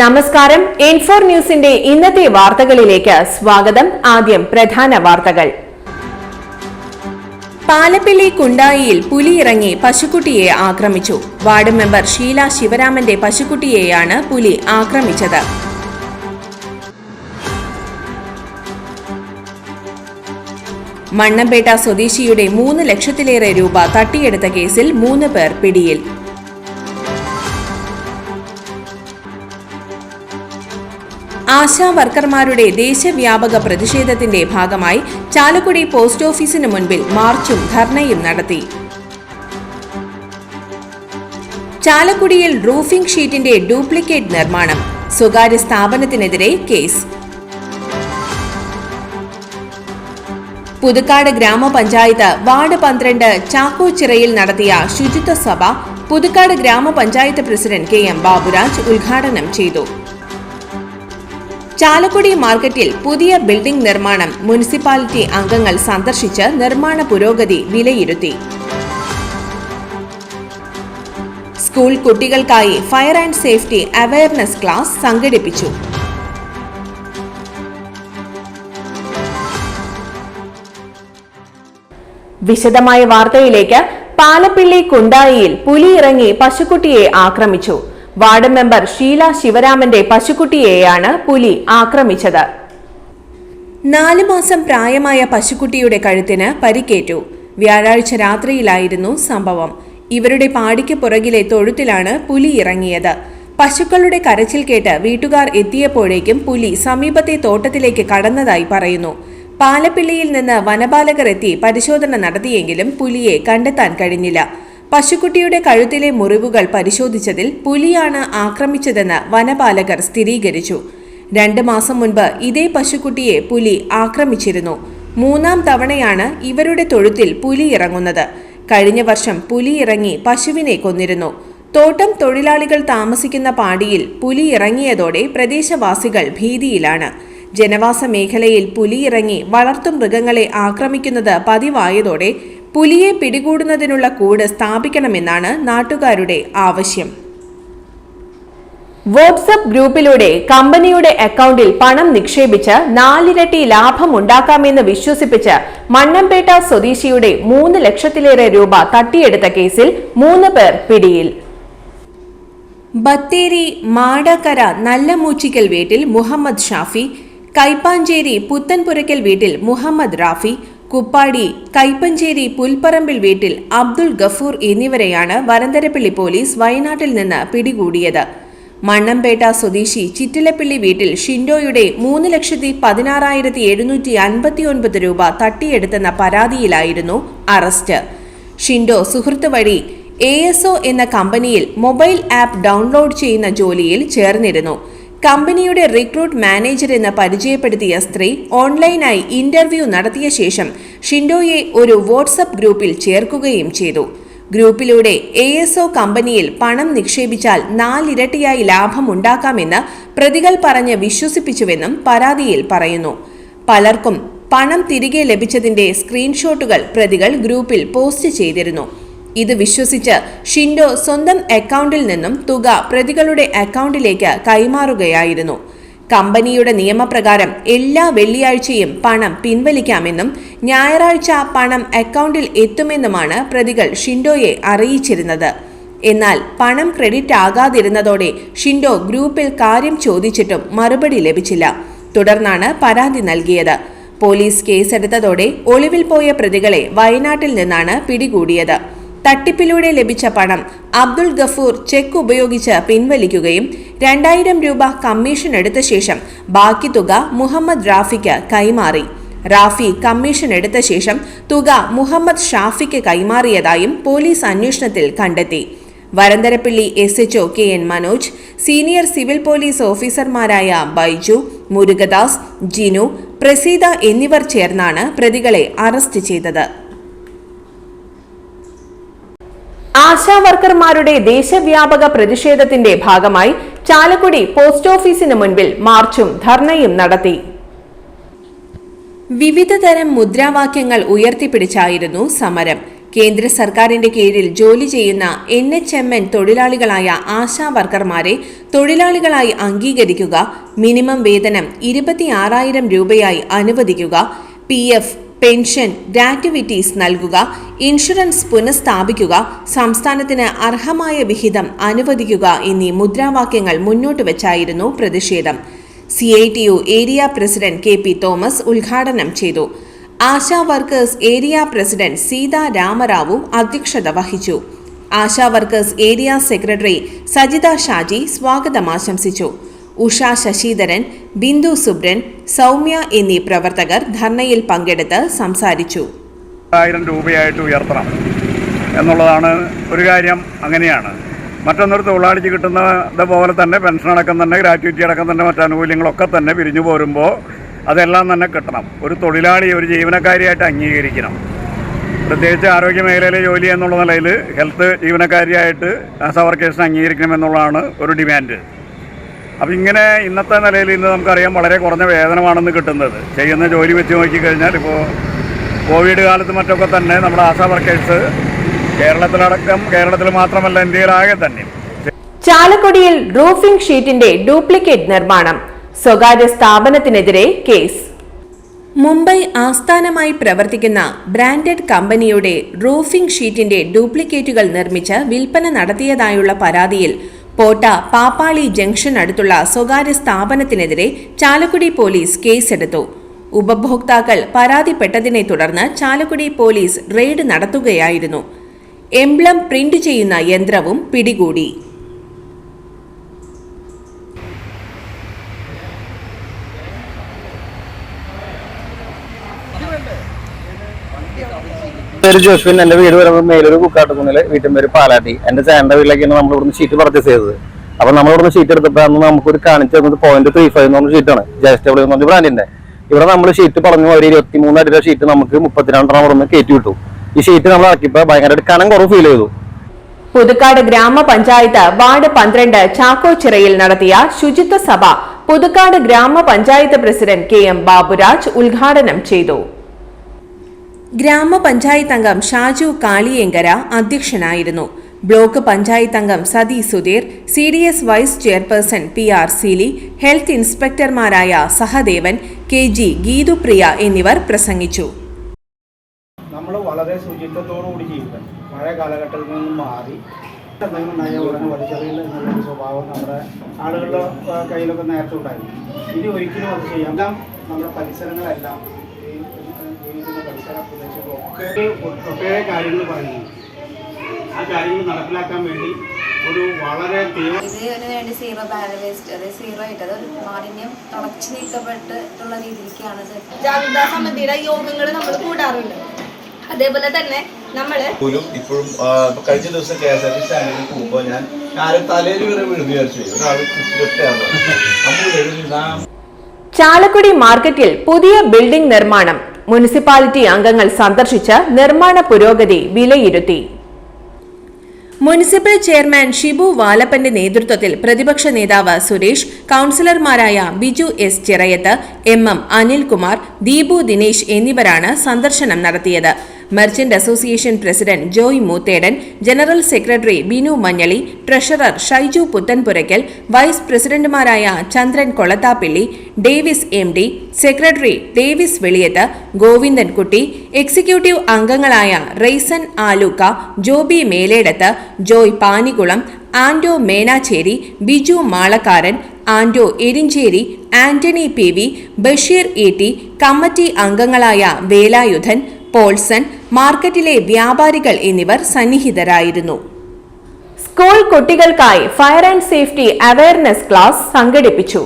നമസ്കാരം. N4 ന്യൂസിന്റെ ഇന്നത്തെ വാർത്തകളിലേക്ക് സ്വാഗതം. ആദ്യം പ്രധാന വാർത്തകൾ. പാലപ്പിള്ളി കുണ്ടായിയിൽ പുലി ഇറങ്ങി പശുക്കുട്ടിയെ ആക്രമിച്ചു. വാർഡ് മെമ്പർ ഷീല ശിവരാമന്റെ പശുക്കുട്ടിയെയാണ് പുലി ആക്രമിച്ചത്. മണ്ണമ്പേട്ട സ്വദേശിയുടെ 3 ലക്ഷത്തിലേറെ രൂപ തട്ടിയെടുത്ത കേസിൽ 3 പേർ പിടിയിൽ. ആശാ വർക്കർമാരുടെ ദേശവ്യാപക പ്രതിഷേധത്തിന്റെ ഭാഗമായി ചാലക്കുടി പോസ്റ്റ് ഓഫീസിന് മുൻപിൽ മാർച്ചും ധർണയും നടത്തി. ചാലക്കുടിയിൽ റൂഫിംഗ് ഷീറ്റിന്റെ ഡ്യൂപ്ലിക്കേറ്റ് നിർമ്മാണം, സ്വകാര്യ സ്ഥാപനത്തിനെതിരെ കേസ്. പുതുക്കാട് ഗ്രാമപഞ്ചായത്ത് വാർഡ് 12 ചാക്കോച്ചിറയിൽ നടത്തിയ ശുചിത്വ സഭ പുതുക്കാട് ഗ്രാമപഞ്ചായത്ത് പ്രസിഡന്റ് KM ബാബുരാജ് ഉദ്ഘാടനം ചെയ്തു. ചാലക്കുടി മാർക്കറ്റിൽ പുതിയ ബിൽഡിംഗ് നിർമ്മാണം മുനിസിപ്പാലിറ്റി അംഗങ്ങൾ സന്ദർശിച്ച് നിർമ്മാണ പുരോഗതി വിലയിരുത്തി. സ്കൂൾ കുട്ടികൾക്കായി fire and safety awareness class സംഘടിപ്പിച്ചു. വിശദമായ വാർത്തയിലേക്ക്. പാലപ്പിള്ളി കുണ്ടായിയിൽ പുലി ഇറങ്ങി പശുക്കുട്ടിയെ ആക്രമിച്ചു. വാർഡ് മെമ്പർ ഷീല ശിവരാമന്റെ പശുക്കുട്ടിയെയാണ് പുലി ആക്രമിച്ചത്. 4 മാസം പ്രായമായ പശുക്കുട്ടിയുടെ കഴുത്തിന് പരിക്കേറ്റു. വ്യാഴാഴ്ച രാത്രിയിലായിരുന്നു സംഭവം. ഇവരുടെ പാടിക്ക് പുറകിലെ തൊഴുത്തിലാണ് പുലി ഇറങ്ങിയത്. പശുക്കളുടെ കരച്ചിൽ കേട്ട് വീട്ടുകാർ എത്തിയപ്പോഴേക്കും പുലി സമീപത്തെ തോട്ടത്തിലേക്ക് കടന്നതായി പറയുന്നു. പാലപ്പിള്ളിയിൽ നിന്ന് വനപാലകർ എത്തി പരിശോധന നടത്തിയെങ്കിലും പുലിയെ കണ്ടെത്താൻ കഴിഞ്ഞില്ല. പശുക്കുട്ടിയുടെ കഴുത്തിലെ മുറിവുകൾ പരിശോധിച്ചതിൽ പുലിയാണ് ആക്രമിച്ചതെന്ന് വനപാലകർ സ്ഥിരീകരിച്ചു. 2 മാസം മുൻപ് ഇതേ പശുക്കുട്ടിയെ പുലി ആക്രമിച്ചിരുന്നു. 3ാം തവണയാണ് ഇവരുടെ തൊഴുത്തിൽ പുലി ഇറങ്ങുന്നത്. കഴിഞ്ഞ വർഷം പുലി ഇറങ്ങി പശുവിനെ കൊന്നിരുന്നു. തോട്ടം തൊഴിലാളികൾ താമസിക്കുന്ന പാടിയിൽ പുലി ഇറങ്ങിയതോടെ പ്രദേശവാസികൾ ഭീതിയിലാണ്. ജനവാസ മേഖലയിൽ പുലി ഇറങ്ങി വളർത്തുമൃഗങ്ങളെ ആക്രമിക്കുന്നത് പതിവായതോടെ പുലിയെ പിടികൂടുന്നതിനുള്ള കൂട് സ്ഥാപിക്കണമെന്നാണ് നാട്ടുകാരുടെ ആവശ്യം. വാട്സ്ആപ്പ് ഗ്രൂപ്പിലൂടെ കമ്പനിയുടെ അക്കൗണ്ടിൽ പണം നിക്ഷേപിച്ച് 4 ഇരട്ടി ലാഭം ഉണ്ടാക്കാമെന്ന് വിശ്വസിപ്പിച്ച് മണ്ണമ്പേട്ട സ്വദേശിയുടെ 3 ലക്ഷത്തിലേറെ രൂപ തട്ടിയെടുത്ത കേസിൽ 3 പേർ പിടിയിൽ. ബത്തേരി മാടക്കര നല്ലമൂച്ചിക്കൽ വീട്ടിൽ മുഹമ്മദ് ഷാഫി, കൈപ്പാഞ്ചേരി പുത്തൻപുരയ്ക്കൽ വീട്ടിൽ മുഹമ്മദ് റാഫി, കുപ്പാടി കൈപ്പഞ്ചേരി പുൽപ്പറമ്പിൽ വീട്ടിൽ അബ്ദുൾ ഗഫൂർ എന്നിവരെയാണ് വരന്തരപ്പള്ളി പോലീസ് വയനാട്ടിൽ നിന്ന് പിടികൂടിയത്. മണ്ണമ്പേട്ട സ്വദേശി ചിറ്റിലപ്പള്ളി വീട്ടിൽ ഷിൻഡോയുടെ 3,16,759 രൂപ തട്ടിയെടുത്തെന്ന പരാതിയിലായിരുന്നു അറസ്റ്റ്. ഷിൻഡോ സുഹൃത്ത് വഴി ASO എന്ന കമ്പനിയിൽ മൊബൈൽ ആപ്പ് ഡൗൺലോഡ് ചെയ്യുന്ന ജോലിയിൽ ചേർന്നിരുന്നു. കമ്പനിയുടെ റിക്രൂട്ട് മാനേജർ എന്ന് പരിചയപ്പെടുത്തിയ സ്ത്രീ ഓൺലൈനായി ഇന്റർവ്യൂ നടത്തിയ ശേഷം ഷിൻഡോയെ ഒരു വാട്സ്ആപ്പ് ഗ്രൂപ്പിൽ ചേർക്കുകയും ചെയ്തു. ഗ്രൂപ്പിലൂടെ ASO കമ്പനിയിൽ പണം നിക്ഷേപിച്ചാൽ 4 ഇരട്ടിയായി ലാഭം ഉണ്ടാക്കാമെന്ന് പ്രതികൾ പറഞ്ഞ് വിശ്വസിപ്പിച്ചുവെന്നും പരാതിയിൽ പറയുന്നു. പലർക്കും പണം തിരികെ ലഭിച്ചതിന്റെ സ്ക്രീൻഷോട്ടുകൾ പ്രതികൾ ഗ്രൂപ്പിൽ പോസ്റ്റ് ചെയ്തിരുന്നു. ഇത് വിശ്വസിച്ച് ഷിൻഡോ സ്വന്തം അക്കൗണ്ടിൽ നിന്നും തുക പ്രതികളുടെ അക്കൗണ്ടിലേക്ക് കൈമാറുകയായിരുന്നു. കമ്പനിയുടെ നിയമപ്രകാരം എല്ലാ വെള്ളിയാഴ്ചയും പണം പിൻവലിക്കാമെന്നും ഞായറാഴ്ച പണം അക്കൗണ്ടിൽ എത്തുമെന്നുമാണ് പ്രതികൾ ഷിൻഡോയെ അറിയിച്ചിരുന്നത്. എന്നാൽ പണം ക്രെഡിറ്റ് ആകാതിരുന്നതോടെ ഷിൻഡോ ഗ്രൂപ്പിൽ കാര്യം ചോദിച്ചിട്ടും മറുപടി ലഭിച്ചില്ല. തുടർന്നാണ് പരാതി നൽകിയത്. പോലീസ് കേസെടുത്തതോടെ ഒളിവിൽ പോയ പ്രതികളെ വയനാട്ടിൽ നിന്നാണ് പിടികൂടിയത്. തട്ടിപ്പിലൂടെ ലഭിച്ച പണം അബ്ദുൾ ഗഫൂർ ചെക്ക് ഉപയോഗിച്ച് പിൻവലിക്കുകയും 2000 രൂപ കമ്മീഷൻ എടുത്ത ശേഷം ബാക്കി തുക മുഹമ്മദ് റാഫിക്ക് കൈമാറി. റാഫി കമ്മീഷൻ എടുത്ത ശേഷം തുക മുഹമ്മദ് ഷാഫിക്ക് കൈമാറിയതായും പോലീസ് അന്വേഷണത്തിൽ കണ്ടെത്തി. Varantharappilly SHO KN Manoj, senior civil police ഓഫീസർമാരായ ബൈജു, മുരുകദാസ്, ജിനു, പ്രസീത എന്നിവർ ചേർന്നാണ് പ്രതികളെ അറസ്റ്റ് ചെയ്തത്. ആശാ വർക്കർമാരുടെ ദേശവ്യാപക പ്രതിഷേധത്തിന്റെ ഭാഗമായി ചാലക്കുടി പോസ്റ്റ് ഓഫീസിന് മുൻപിൽ മാർച്ചും ധർണയും നടത്തി. വിവിധ തരം മുദ്രാവാക്യങ്ങൾ ഉയർത്തിപ്പിടിച്ചായിരുന്നു സമരം. കേന്ദ്ര സർക്കാരിന്റെ കീഴിൽ ജോലി ചെയ്യുന്ന NHMN തൊഴിലാളികളായ ആശാ വർക്കർമാരെ തൊഴിലാളികളായി അംഗീകരിക്കുക, മിനിമം വേതനം 26,000 രൂപയായി അനുവദിക്കുക, PF, പെൻഷൻ, ഗ്രാറ്റുവിറ്റീസ് നൽകുക, ഇൻഷുറൻസ് പുനഃസ്ഥാപിക്കുക, സംസ്ഥാനത്തിന് അർഹമായ വിഹിതം അനുവദിക്കുക എന്നീ മുദ്രാവാക്യങ്ങൾ മുന്നോട്ട് വെച്ചായിരുന്നു പ്രതിഷേധം. CITU area president KP Thomas ഉദ്ഘാടനം ചെയ്തു. Asha workers area president Sita Ramarao അധ്യക്ഷത വഹിച്ചു. Asha workers area secretary Sajitha Shaji സ്വാഗതം ആശംസിച്ചു. ഉഷ ശശിധരൻ, ബിന്ദു സുബ്രൻ, സൗമ്യ എന്നീ പ്രവർത്തകർ ധർണയിൽ പങ്കെടുത്ത് സംസാരിച്ചു. 1000 രൂപയായിട്ട് ഉയർത്തണം എന്നുള്ളതാണ് ഒരു കാര്യം. അങ്ങനെയാണ് മറ്റൊന്നൊരു തൊഴിലാളിക്ക് കിട്ടുന്നത് പോലെ തന്നെ പെൻഷൻ അടക്കം തന്നെ, ഗ്രാറ്റുവിറ്റി അടക്കം തന്നെ, മറ്റാനുകൂല്യങ്ങളൊക്കെ തന്നെ പിരിഞ്ഞു പോരുമ്പോൾ അതെല്ലാം തന്നെ കിട്ടണം. ഒരു തൊഴിലാളി ഒരു ജീവനക്കാരിയായിട്ട് അംഗീകരിക്കണം. പ്രത്യേകിച്ച് ആരോഗ്യ മേഖലയിലെ ജോലി എന്നുള്ള നിലയിൽ ഹെൽത്ത് ജീവനക്കാരിയായിട്ട് ആശാ വർക്കേഴ്സിനെ അംഗീകരിക്കണം എന്നുള്ളതാണ് ഒരു ഡിമാൻഡ്. അപ്പം ഇങ്ങനെ ഇന്നത്തെ നിലയിൽ ഇന്ന് നമുക്കറിയാം വളരെ കുറഞ്ഞ വേതനമാണെന്ന് കിട്ടുന്നത്. ചെയ്യുന്ന ജോലി വെച്ച് നോക്കിക്കഴിഞ്ഞാൽ ഇപ്പോൾ കോവിഡ് കാലത്ത് മറ്റൊക്കെ തന്നെ നമ്മുടെ ആശാ വർക്കേഴ്സ് കേരളത്തിൽ മാത്രമല്ല ഇന്ത്യയിലാകെ തന്നെ. ചാലക്കുടിയിൽ റൂഫിംഗ് ഷീറ്റിന്റെ ഡ്യൂപ്ലിക്കേറ്റ് നിർമ്മാണം, സ്വകാര്യ സ്ഥാപനത്തിനെതിരെ കേസ്. മുംബൈ ആസ്ഥാനമായി പ്രവർത്തിക്കുന്ന ബ്രാൻഡഡ് കമ്പനിയുടെ റൂഫിംഗ് ഷീറ്റിന്റെ ഡ്യൂപ്ലിക്കേറ്റുകൾ നിർമ്മിച്ച് വിൽപ്പന നടത്തിയതായുള്ള പരാതിയിൽ പോട്ട പാപ്പാളി ജംഗ്ഷൻ അടുത്തുള്ള സ്വകാര്യ സ്ഥാപനത്തിനെതിരെ ചാലക്കുടി പോലീസ് കേസെടുത്തു. ഉപഭോക്താക്കൾ പരാതിപ്പെട്ടതിനെ തുടർന്ന് ചാലക്കുടി പോലീസ് റെയ്ഡ് നടത്തുകയായിരുന്നു. എംബ്ലം പ്രിന്റ് ചെയ്യുന്ന യന്ത്രവും പിടികൂടി. പേര് ജോഷ്വിൻ. എന്റെ വീട് വരുമ്പോൾ മേലൂർ കുക്കാട്ടുകുന്നില്, വീട്ടിൽ പേര് പാലാട്ടി. എന്റെ ചേട്ടന്റെ വീട്ടിലേക്കാണ് നമ്മൾ ഇവിടുന്ന് ഷീറ്റ് പർച്ചേസ് ചെയ്തത്. അപ്പൊ നമ്മൾ ഇവിടുന്ന് ഷീറ്റ് എടുത്തപ്പോൾ അന്ന് നമുക്കൊരു കാണിച്ചു തന്നത് 0.35 എന്ന് പറഞ്ഞ ഷീറ്റാണ്, ജയസ്റ്റബിൾ എന്ന് പറഞ്ഞ ബ്രാൻഡിന്റെ. ഇവിടെ നമ്മൾ ഷീറ്റ് പറഞ്ഞു ഒരു 23 അടിയുടെ ഷീറ്റ് നമുക്ക് 32 ഇവിടുന്ന് കയറ്റി വിട്ടു. ഈ ഷീറ്റ് നമ്മൾ ഇറക്കിയപ്പോൾ ഭയങ്കര കനം കുറവ് ഫീൽ ചെയ്തു. പുതുക്കാട് ഗ്രാമപഞ്ചായത്ത് വാർഡ് 12 ചാക്കോച്ചിറയിൽ നടത്തിയ ശുചിത്വ സഭ പുതുക്കാട് ഗ്രാമപഞ്ചായത്ത് പ്രസിഡന്റ് KM ബാബുരാജ് ഉദ്ഘാടനം ചെയ്തു. ഗ്രാമപഞ്ചായത്ത് അംഗം ഷാജു കാളിയേങ്കര അധ്യക്ഷനായിരുന്നു. ബ്ലോക്ക് പഞ്ചായത്ത് അംഗം Sathi Sudheer, CDS vice chairperson PR Seeli, health ഇൻസ്പെക്ടർമാരായ സഹദേവൻ, KG ഗീതുപ്രിയ എന്നിവർ പ്രസംഗിച്ചു. നമ്മൾ വളരെ ശുചിത്വത്തോടുകൂടി ജീവിക്കണം. പഴയ കാലഘട്ടത്തിൽ നിന്നും മാറി എന്തെങ്കിലും ഉടനെ വലിച്ചെറിയുന്ന എന്നുള്ളൊരു സ്വഭാവം നമ്മുടെ ആളുകളുടെ കയ്യിലൊക്കെ നേരത്തെ ഉണ്ടായിരുന്നു. ഇനി ഒരിക്കലും അത് ചെയ്യാം. നമ്മുടെ പരിസരങ്ങളെല്ലാം ജീവിക്കുന്ന പരിസര പ്രദേശങ്ങളൊക്കെ പ്രത്യേക കാര്യങ്ങൾ പറയുന്നു. ആ കാര്യങ്ങൾ നടപ്പിലാക്കാൻ വേണ്ടി ഒരു വളരെ ഇതിന് വേണ്ടി സീറോ ബാരൽ വേസ്റ്റ്, അതായത് സീറോ ആയിട്ട് അതൊരു മാലിന്യം തുടച്ചു നീക്കപ്പെട്ടിട്ടുള്ള രീതിയിലേക്കാണ്. ജാഗ്രതാ സമിതിയുടെ യോഗങ്ങൾ നമ്മൾ കൂടാറുണ്ട്. അതേപോലെ തന്നെ നമ്മള് ഇപ്പോഴും കഴിഞ്ഞ ദിവസം KSRTC സ്റ്റാൻഡിൽ പോകുമ്പോൾ ഞാൻ തലയിൽ വരെ വീഴുന്നു വിചാരിച്ചു. ഒരാൾ ചാലക്കുടി മാർക്കറ്റിൽ പുതിയ ബിൽഡിംഗ് നിർമ്മാണം. മുനിസിപ്പാലിറ്റി അംഗങ്ങൾ സന്ദർശിച്ച് നിർമ്മാണ പുരോഗതി വിലയിരുത്തി. മുനിസിപ്പൽ ചെയർമാൻ ഷിബു വാലപ്പന്റെ നേതൃത്വത്തിൽ പ്രതിപക്ഷ നേതാവ് സുരേഷ്, കൌൺസിലർമാരായ ബിജു S ചിറയത്ത്, MM അനിൽകുമാർ, ദീപു ദിനേശ് എന്നിവരാണ് സന്ദർശനം നടത്തിയത്. Merchant association president Joy Moothedan, general secretary Binu Manjali, treasurer Shaiju Puthenpurackal, vice പ്രസിഡന്റുമാരായ Chandran Kolathappilly, Davis MD, secretary Davis Veliyath, Govindankutty, executive അംഗങ്ങളായ Raison Alukka, Joby Meledath, Joy Panikulam, Anto Menachery, Biju Malakkaran, Anto Erinjery, Antony PV, Basheer ET, committee അംഗങ്ങളായ വേലായുധൻ, പോൾസൺ, മാർക്കറ്റിലെ വ്യാപാരികൾ എന്നിവർ സന്നിഹിതരായിരുന്നു. സ്കൂൾ കുട്ടികൾക്കായി fire and safety awareness class സംഘടിപ്പിച്ചു.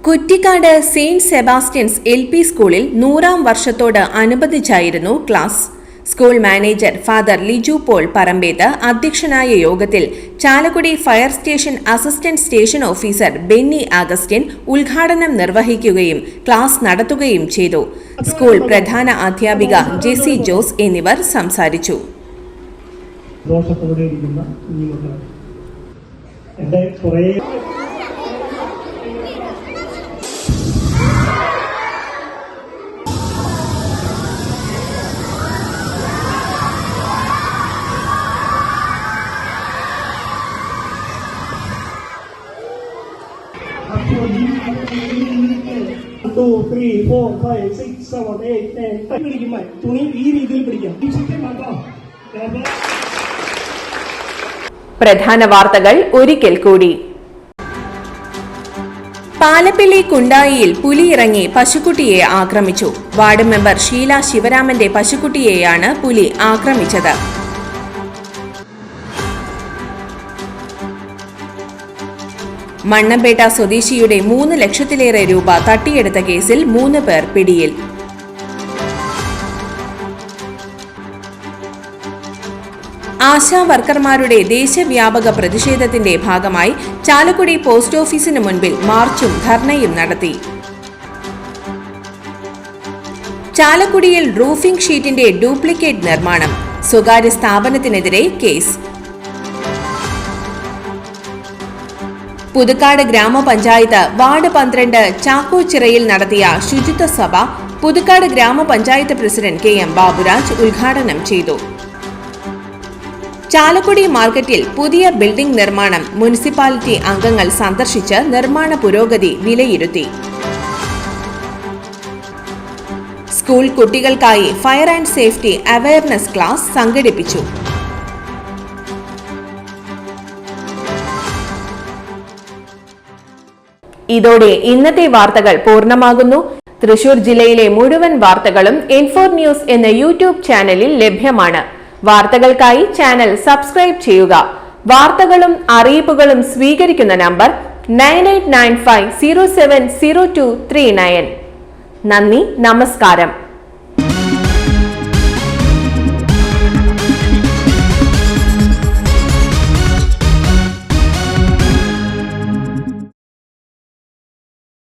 കുറ്റിക്കാട് സെയിന്റ് സെബാസ്റ്റ്യൻസ് LP സ്കൂളിൽ 100ാം വർഷത്തോട് അനുബന്ധിച്ചായിരുന്നു class. School manager father Liju Paul പറമ്പേത്ത് അധ്യക്ഷനായ യോഗത്തിൽ Chalakudy fire station assistant station officer Benny Augustine ഉദ്ഘാടനം നിർവഹിക്കുകയും ക്ലാസ് നടത്തുകയും ചെയ്തു. സ്കൂൾ പ്രധാന അധ്യാപിക ജെസി ജോസ് എന്നിവർ സംസാരിച്ചു. 3, 4, 5, 6, 7, 8, 9 പിടിക്കും. തുണി ഈ രീതിയിൽ പിടിക്കാം. പ്രധാന വാർത്തകൾ ഒരിക്കൽ കൂടി. പാലപ്പിള്ളി കുണ്ടായിയിൽ പുലിയിറങ്ങി പശുക്കുട്ടിയെ ആക്രമിച്ചു. വാർഡ് മെമ്പർ ഷീല ശിവരാമന്റെ പശുക്കുട്ടിയെയാണ് പുലി ആക്രമിച്ചത്. മണ്ണമ്പേട്ട സ്വദേശിയുടെ 3 ലക്ഷത്തിലേറെ രൂപ തട്ടിയെടുത്ത കേസിൽ 3 പേർ പിടിയിൽ. ആശാ വർക്കർമാരുടെ ദേശവ്യാപക പ്രതിഷേധത്തിന്റെ ഭാഗമായി ചാലക്കുടി പോസ്റ്റ് ഓഫീസിന് മുൻപിൽ മാർച്ചും ധർണയും നടത്തി. ചാലക്കുടിയിൽ റൂഫിംഗ് ഷീറ്റിന്റെ ഡ്യൂപ്ലിക്കേറ്റ് നിർമ്മാണം, സ്വകാര്യ സ്ഥാപനത്തിനെതിരെ കേസ്. പുതുക്കാട് ഗ്രാമപഞ്ചായത്ത് വാർഡ് 12 ചാക്കോച്ചിറയിൽ നടത്തിയ ശുചിത്വ സഭ പുതുക്കാട് ഗ്രാമപഞ്ചായത്ത് പ്രസിഡന്റ് KM ബാബുരാജ് ഉദ്ഘാടനം ചെയ്തു. ചാലക്കുടി മാർക്കറ്റിൽ പുതിയ ബിൽഡിംഗ് നിർമ്മാണം മുനിസിപ്പാലിറ്റി അംഗങ്ങൾ സന്ദർശിച്ച് നിർമ്മാണ പുരോഗതി വിലയിരുത്തി. സ്കൂൾ കുട്ടികൾക്കായി fire and safety awareness class സംഘടിപ്പിച്ചു. ഇതോടെ ഇന്നത്തെ വാർത്തകൾ പൂർണ്ണമാകുന്നു. തൃശൂർ ജില്ലയിലെ മുഴുവൻ വാർത്തകളും N4 ന്യൂസ് എന്ന യൂട്യൂബ് ചാനലിൽ ലഭ്യമാണ്. വാർത്തകൾക്കായി ചാനൽ സബ്സ്ക്രൈബ് ചെയ്യുക. വാർത്തകളും അറിയിപ്പുകളും സ്വീകരിക്കുന്ന നമ്പർ 9895070239. നന്ദി, നമസ്കാരം.